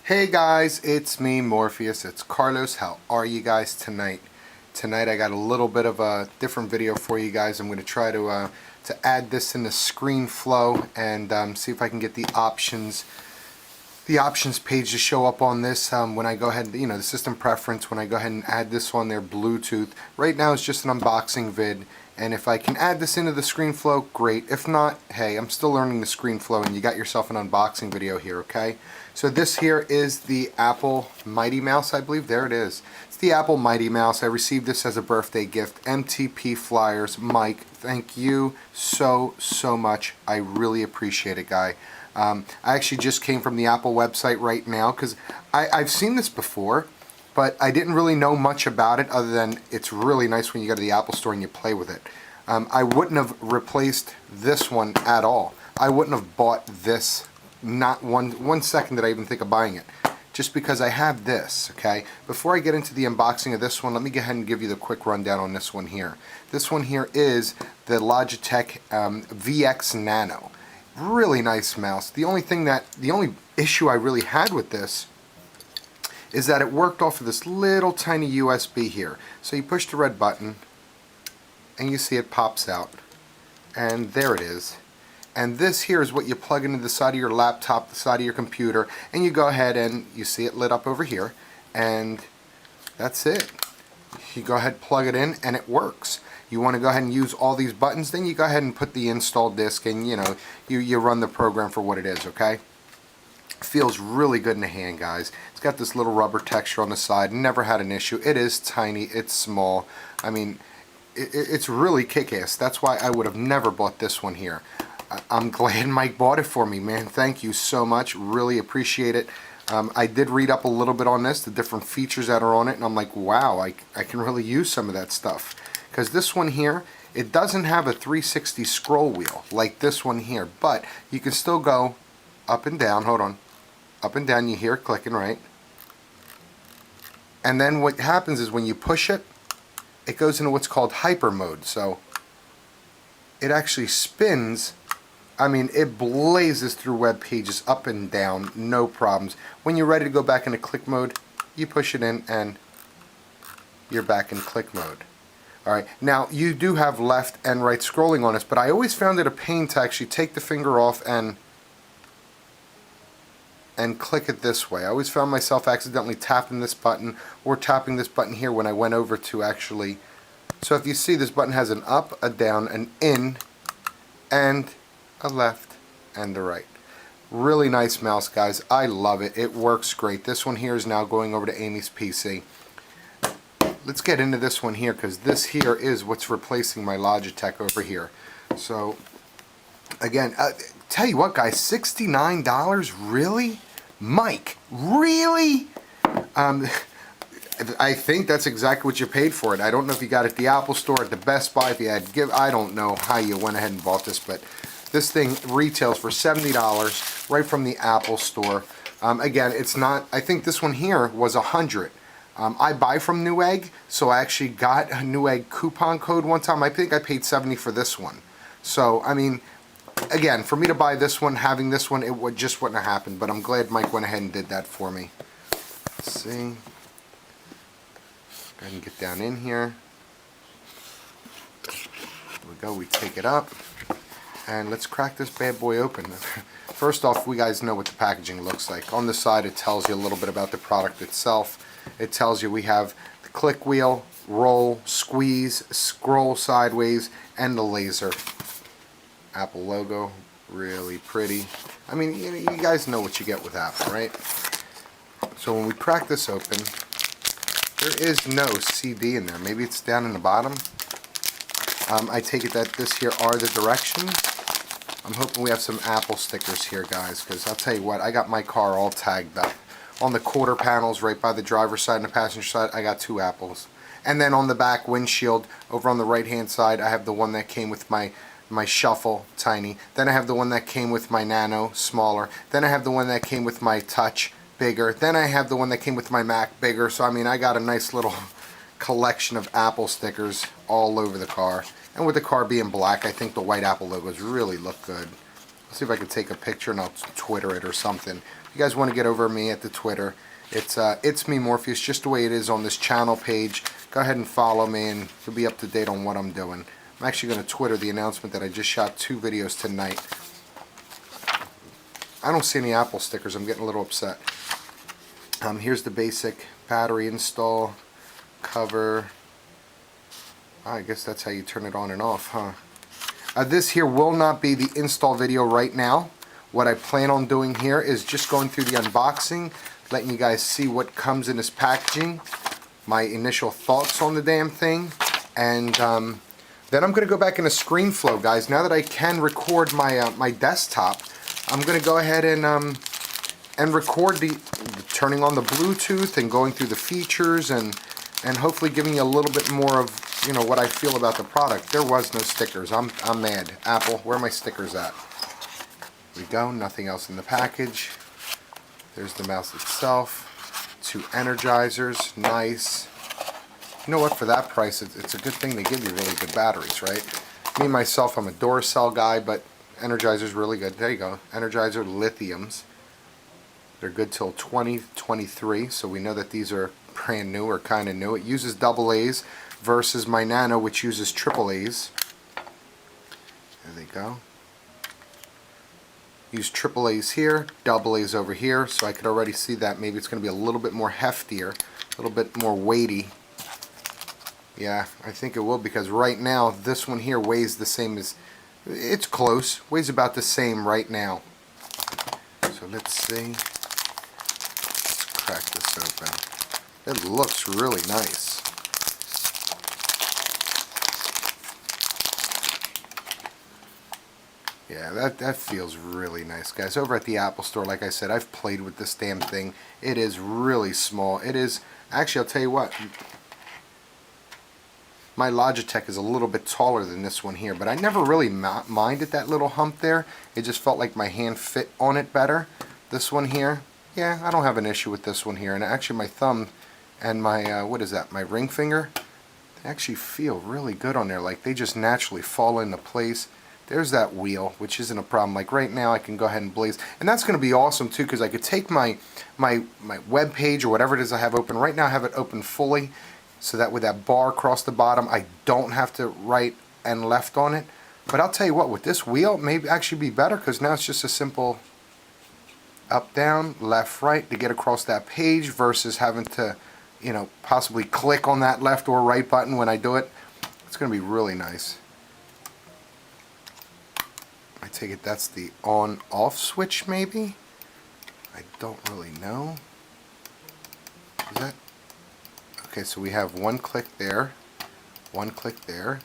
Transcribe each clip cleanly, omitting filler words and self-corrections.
Hey guys, it's me, Morpheus. It's Carlos. How are you guys tonight? Tonight I got a little bit of a different video for you guys. I'm going to try to add this in the screen flow and see if I can get the options page to show up on this when I go ahead, the system preference, when I go ahead and add this on their Bluetooth. Right now it's just an unboxing vid, and if I can add this into the screen flow, great. If not, hey, I'm still learning the screen flow and you got yourself an unboxing video here, okay? So this here is the Apple Mighty Mouse, I believe. There it is. It's the Apple Mighty Mouse. I received this as a birthday gift. MTP Flyers. Mike, thank you so much. I really appreciate it, guy. I actually just came from the Apple website right now because I've seen this before, but I didn't really know much about it other than it's really nice when you go to the Apple store and you play with it. I wouldn't have replaced this one at all. I wouldn't have bought this, not one second did I even think of buying it, just because I have this, okay? Before I get into the unboxing of this one, let me go ahead and give you the quick rundown on this one here. This one here is the Logitech VX Nano. Really nice mouse. The only issue I really had with this is that it worked off of this little tiny USB here. So you push the red button and you see it pops out, and there it is. And this here is what you plug into the side of your laptop, the side of your computer, and you go ahead and you see it lit up over here, and that's it. You go ahead, plug it in, and it works. You want to go ahead and use all these buttons, then you go ahead and put the install disk, and you run the program for what it is, okay? Feels really good in the hand, guys. It's got this little rubber texture on the side. Never had an issue. It is tiny. It's small. I mean, it's really kick-ass. That's why I would have never bought this one here. I'm glad Mike bought it for me, man. Thank you so much. Really appreciate it. I did read up a little bit on this, the different features that are on it, and I'm like, wow, I can really use some of that stuff. Because this one here, it doesn't have a 360 scroll wheel like this one here, but you can still go up and down. Hold on. Up and down, you hear it clicking, right? And then what happens is when you push it, it goes into what's called hyper mode. So it actually spins. I mean, it blazes through web pages up and down, no problems. When you're ready to go back into click mode, you push it in and you're back in click mode. Alright, now you do have left and right scrolling on this, but I always found it a pain to actually take the finger off and click it this way. I always found myself accidentally tapping this button or tapping this button here when I went over to actually. So if you see, this button has an up, a down, an in, and a left and a right. Really nice mouse, guys. I love it. It works great. This one here is now going over to Amy's PC. Let's get into this one here, because this here is what's replacing my Logitech over here. So again, tell you what, guys, $69? Really? Mike, really? I think that's exactly what you paid for it. I don't know if you got it at the Apple store, at the Best Buy, if you had I don't know how you went ahead and bought this, but this thing retails for $70 right from the Apple store. Again, it's not, I think this one here was $100. I buy from Newegg, so I actually got a Newegg coupon code one time. I think I paid $70 for this one. So, I mean, again, for me to buy this one, having this one, it just wouldn't have happened. But I'm glad Mike went ahead and did that for me. Let's see. Go ahead and get down in here. There we go. We take it up. And let's crack this bad boy open. First off, we guys know what the packaging looks like. On the side, it tells you a little bit about the product itself. It tells you we have the click wheel, roll, squeeze, scroll sideways, and the laser. Apple logo, really pretty. I mean, you guys know what you get with Apple, right? So when we crack this open, there is no CD in there. Maybe it's down in the bottom. I take it that this here are the directions. I'm hoping we have some Apple stickers here, guys, because I'll tell you what, I got my car all tagged up. On the quarter panels, right by the driver's side and the passenger side, I got 2 apples. And then on the back windshield, over on the right-hand side, I have the one that came with my Shuffle, tiny. Then I have the one that came with my Nano, smaller. Then I have the one that came with my Touch, bigger. Then I have the one that came with my Mac, bigger. So, I mean, I got a nice little collection of Apple stickers all over the car. And with the car being black, I think the white Apple logos really look good. Let's see if I can take a picture and I'll Twitter it or something. If you guys want to get over me at the Twitter, it's me Morpheus, just the way it is on this channel page. Go ahead and follow me and you'll be up to date on what I'm doing. I'm actually going to Twitter the announcement that I just shot 2 videos tonight. I don't see any Apple stickers. I'm getting a little upset. Here's the basic battery install cover. I guess that's how you turn it on and off, huh? This here will not be the install video right now. What I plan on doing here is just going through the unboxing, letting you guys see what comes in this packaging, my initial thoughts on the damn thing, and then I'm going to go back into ScreenFlow, guys. Now that I can record my my desktop, I'm going to go ahead and record the turning on the Bluetooth and going through the features and hopefully giving you a little bit more of, you know, what I feel about the product. There was no stickers. I'm mad. Apple, where are my stickers at? There we go. Nothing else in the package. There's the mouse itself. 2 energizers. Nice. You know what? For that price, it's a good thing they give you really good batteries, right? Me, myself, I'm a Duracell guy, but Energizer's really good. There you go. Energizer lithiums. They're good till 2023, so we know that these are brand new or kind of new. It uses AA's versus my Nano, which uses AAA's. There they go. Use AAA's here, AA's over here, so I could already see that maybe it's going to be a little bit more heftier, a little bit more weighty. Yeah, I think it will, because right now this one here weighs the same as, it's close, weighs about the same right now. So let's see. Let's crack this open. It looks really nice. Yeah, that feels really nice, guys. Over at the Apple Store, like I said, I've played with this damn thing. It is really small. It is, actually, I'll tell you what, my Logitech is a little bit taller than this one here, but I never really minded that little hump there. It just felt like my hand fit on it better. This one here, yeah, I don't have an issue with this one here. And actually my thumb and my, what is that, my ring finger, they actually feel really good on there. Like they just naturally fall into place. There's that wheel, which isn't a problem. Like right now I can go ahead and blaze. And that's going to be awesome too, because I could take my web page or whatever it is I have open. Right now I have it open fully, so that with that bar across the bottom, I don't have to right and left on it. But I'll tell you what, with this wheel, it may actually be better, because now it's just a simple up, down, left, right to get across that page versus having to, you know, possibly click on that left or right button when I do it. It's going to be really nice. I take it that's the on-off switch, maybe? I don't really know. Is that? Okay, so we have one click there, one click there.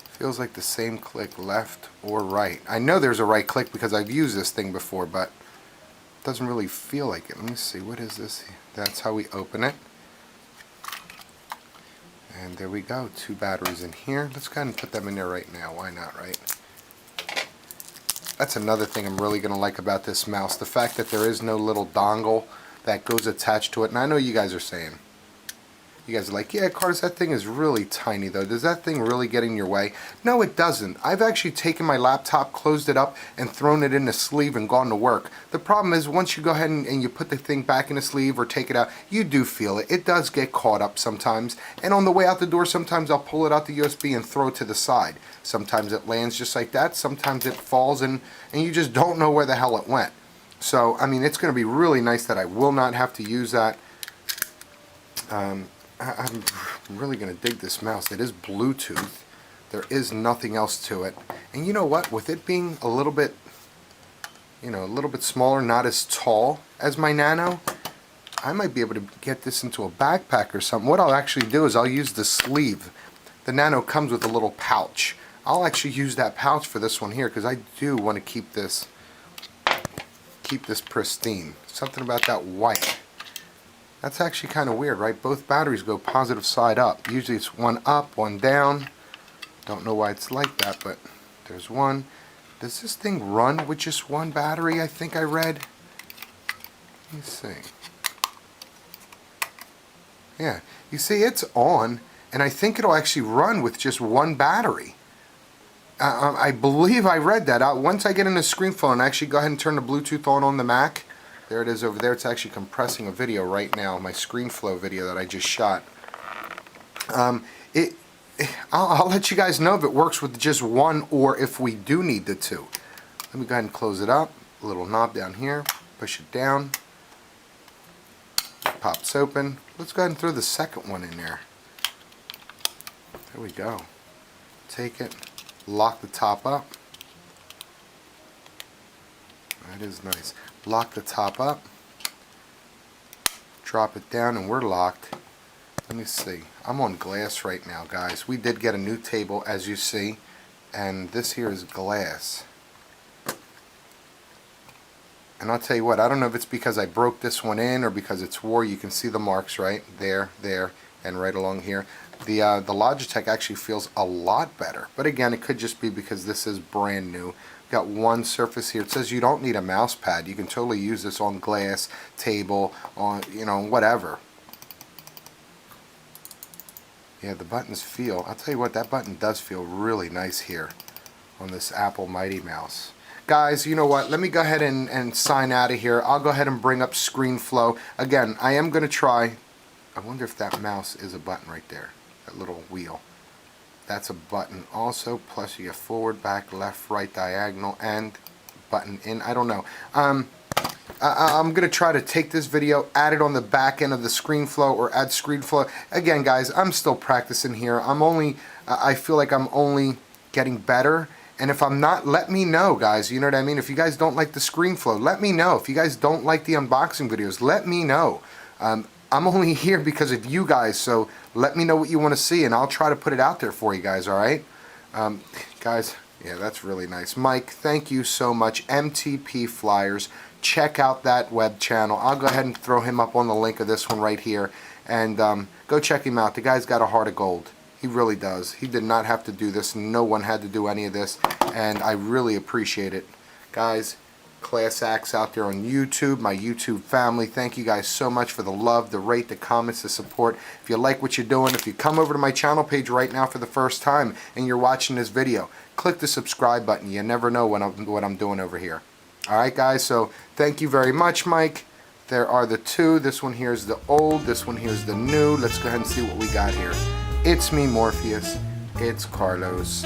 Feels like the same click left or right. I know there's a right click because I've used this thing before, but it doesn't really feel like it. Let me see, what is this? That's how we open it. And there we go, 2 batteries in here. Let's go ahead and put them in there right now. Why not, right? That's another thing I'm really going to like about this mouse. The fact that there is no little dongle that goes attached to it. And I know you guys are saying, you guys are like, yeah, Carlos, that thing is really tiny though. Does that thing really get in your way? No, it doesn't. I've actually taken my laptop, closed it up, and thrown it in the sleeve and gone to work. The problem is once you go ahead and you put the thing back in the sleeve or take it out, you do feel it. It does get caught up sometimes. And on the way out the door, sometimes I'll pull it out the USB and throw it to the side. Sometimes it lands just like that. Sometimes it falls and you just don't know where the hell it went. So, I mean, it's going to be really nice that I will not have to use that. I'm really going to dig this mouse. It is Bluetooth. There is nothing else to it. And you know what? With it being a little bit, you know, a little bit smaller, not as tall as my Nano, I might be able to get this into a backpack or something. What I'll actually do is I'll use the sleeve. The Nano comes with a little pouch. I'll actually use that pouch for this one here because I do want to keep this pristine. Something about that white. That's actually kind of weird, right? Both batteries go positive side up. Usually it's one up, one down. Don't know why it's like that, but there's one. Does this thing run with just one battery? I think I read. Let me see. Yeah, you see it's on, and I think it'll actually run with just one battery. I believe I read that. Once I get into ScreenFlow and actually go ahead and turn the Bluetooth on the Mac, there it is over there. It's actually compressing a video right now, my ScreenFlow video that I just shot. I'll let you guys know if it works with just one or if we do need the two. Let me go ahead and close it up. A little knob down here. Push it down. Pops open. Let's go ahead and throw the second one in there. There we go. Take it. Lock the top up. That is nice. Lock the top up. Drop it down and we're locked. Let me see. I'm on glass right now, guys. We did get a new table, as you see, and this here is glass. And I'll tell you what, I don't know if it's because I broke this one in or because it's wore. You can see the marks right there, and right along here. The Logitech actually feels a lot better. But again, it could just be because this is brand new. Got one surface here. It says you don't need a mouse pad. You can totally use this on glass, table, on, you know, whatever. Yeah, the buttons feel, I'll tell you what, that button does feel really nice here on this Apple Mighty Mouse. Guys, you know what, let me go ahead and sign out of here. I'll go ahead and bring up ScreenFlow. Again, I am going to try, I wonder if that mouse is a button right there, that little wheel. That's a button also, plus you get forward, back, left, right, diagonal, and button in, I don't know. I'm going to try to take this video, add it on the back end of the ScreenFlow or add ScreenFlow. Again, guys, I'm still practicing here. I feel like I'm only getting better. And if I'm not, let me know, guys. You know what I mean? If you guys don't like the ScreenFlow, let me know. If you guys don't like the unboxing videos, let me know. I'm only here because of you guys, so let me know what you want to see, and I'll try to put it out there for you guys, all right? Guys, yeah, that's really nice. Mike, thank you so much. MTP Flyers. Check out that web channel. I'll go ahead and throw him up on the link of this one right here. And go check him out. The guy's got a heart of gold. He really does. He did not have to do this. No one had to do any of this. And I really appreciate it. Guys, class acts out there on YouTube, my YouTube family, thank you guys so much for the love, the rate, the comments, the support. If you like what you're doing, if you come over to my channel page right now for the first time and you're watching this video, click the subscribe button. You never know what I'm doing over here. Alright guys, so thank you very much, Mike. There are the two. This one here is the old, this one here is the new. Let's go ahead and see what we got here. It's me, Morpheus. It's Carlos.